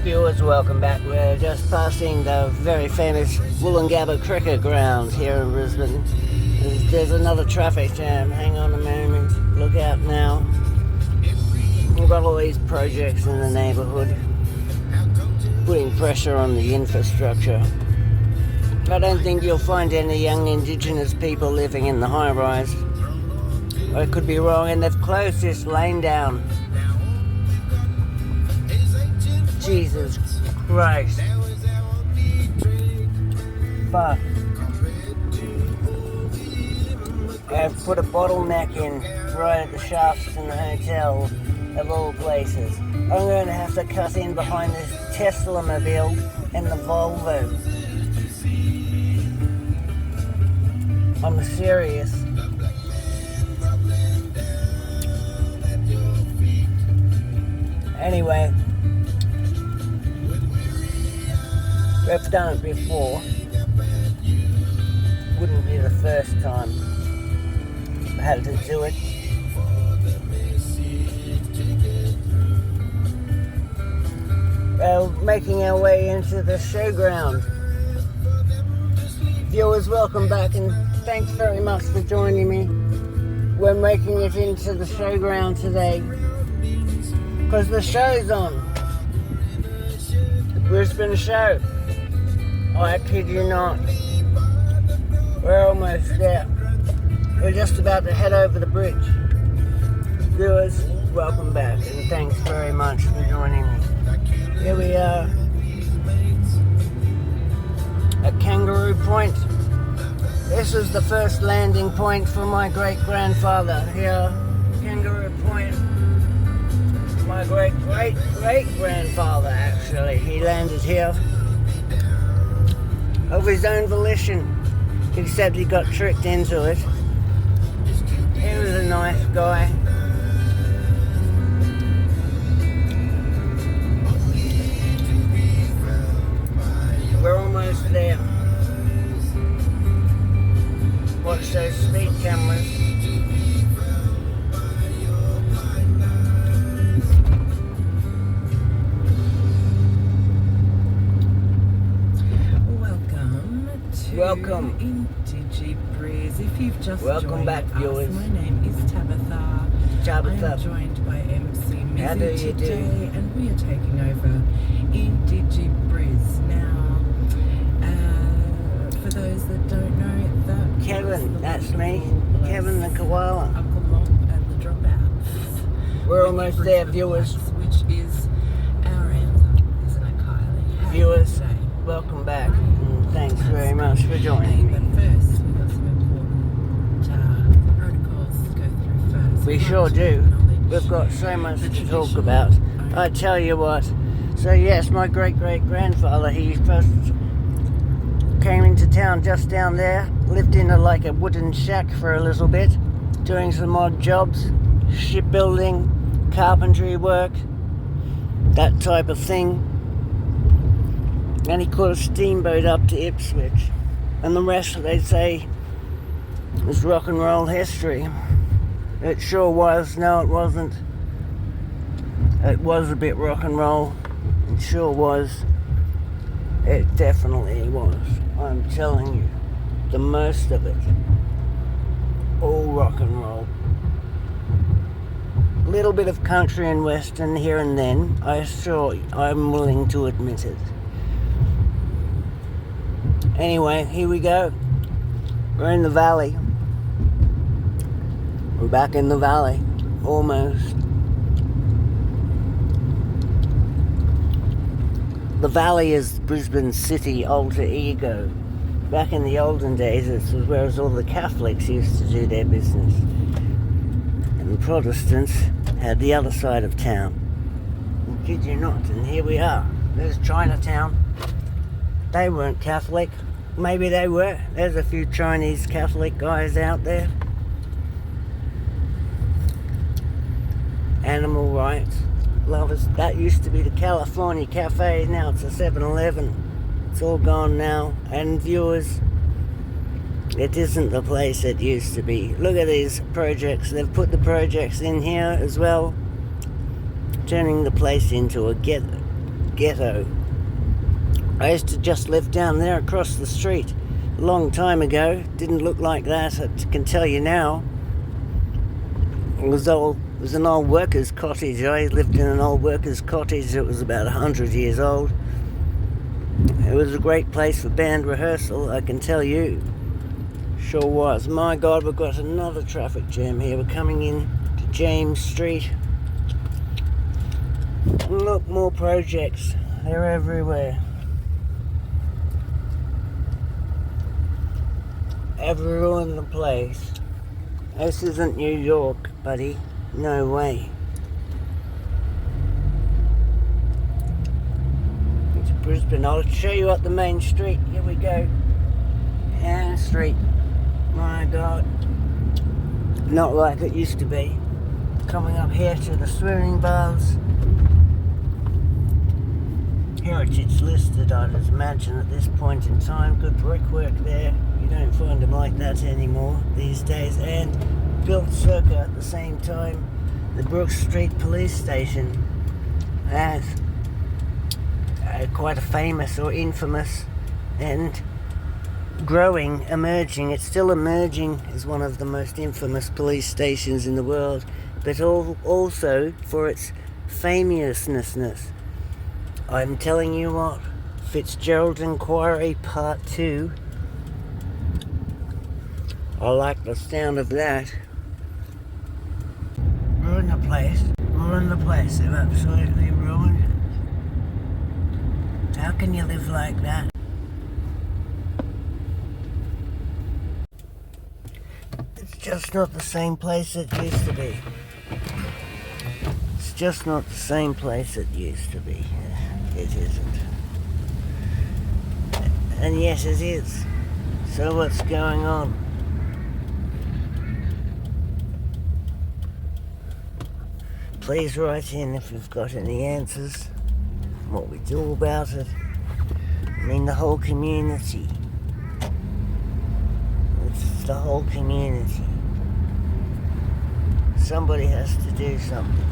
Viewers, welcome back. We're just passing the very famous Woolloongabba cricket ground here in Brisbane. There's another traffic jam. Hang on a moment. Look out now. We've got all these projects in the neighbourhood putting pressure on the infrastructure. I don't think you'll find any young Indigenous people living in the high-rise. I could be wrong, and they've closed this lane down. Jesus Christ. Fuck. I've put a bottleneck in right at the shafts in the hotel, of all places. I'm going to have to cut in behind this Tesla mobile and the Volvo. I'm serious. Anyway, we've done it before. Wouldn't be the first time I had to do it. Making our way into the showground. Viewers, welcome back, and thanks very much for joining me. We're making it into the showground today because the show's on. The Brisbane show. I kid you not. We're almost there. We're just about to head over the bridge. Viewers, welcome back, and thanks very much for joining me. Here we are at Kangaroo Point. This is the first landing point for my great-grandfather here, Kangaroo Point. My great-great-great-grandfather, actually. He landed here of his own volition, except he got tricked into it. He was a nice guy. We're almost there. Watch those speed cameras. Welcome into Breeze. If you've just joined back, viewers. My name is Tabitha. I am joined by MC Mizzy today, and we are taking over in DigiBriz now. For those that don't know, that Kevin, that's me. Kevin the koala. Uncle Mom and the Dropouts. We're almost there, viewers. Which is our answer, isn't it, Kylie? Viewers, welcome back. Thanks very much for joining me. But first, we've got some important protocols to go through first. We sure do. We've got so much to talk about. I tell you what. So yes, my great-great-grandfather, he first came into town just down there, lived in a wooden shack for a little bit, doing some odd jobs, shipbuilding, carpentry work, that type of thing. And he caught a steamboat up to Ipswich. And the rest, they say, is rock and roll history. It sure was. No, it wasn't. It was a bit rock and roll. It sure was. It definitely was. I'm telling you. The most of it. All rock and roll. A little bit of country and western here and then. I'm willing to admit it. Anyway, here we go. We're in the valley. We're back in the valley. Almost. The valley is Brisbane's city alter ego. Back in the olden days, it was where all the Catholics used to do their business. And the Protestants had the other side of town. I kid you not, and here we are. There's Chinatown. They weren't Catholic. Maybe they were. There's a few Chinese Catholic guys out there. Animal rights lovers. That used to be the California Cafe. Now it's a 7-Eleven. It's all gone now. And viewers, it isn't the place it used to be. Look at these projects. They've put the projects in here as well, turning the place into a ghetto. ghetto. I used to just live down there across the street a long time ago. Didn't look like that, I can tell you now. It was an old workers' cottage. I lived in an old workers' cottage that was about 100 years old. It was a great place for band rehearsal, I can tell you. Sure was. My God, we've got another traffic jam here. We're coming in to James Street. Look, more projects. They're everywhere. Have ruined the place. This isn't New York, buddy. No way. It's Brisbane. I'll show you up the main street. Here we go. Ann Street. My God. Not like it used to be. Coming up here to the swimming baths. Heritage listed, I'd imagine, at this point in time. Good brickwork there. You don't find them like that anymore these days. And built circa at the same time the Brook Street Police Station as quite a famous or infamous and growing, emerging. It's still emerging as one of the most infamous police stations in the world, but also for its famousness. I'm telling you what, Fitzgerald Inquiry Part 2. I like the sound of that. Ruined the place. Ruined the place. They've absolutely ruined it. How can you live like that? It's just not the same place it used to be. It's just not the same place it used to be. It isn't. And yes, it is. So what's going on? Please write in if you've got any answers. What we do about it. I mean, the whole community. It's the whole community. Somebody has to do something.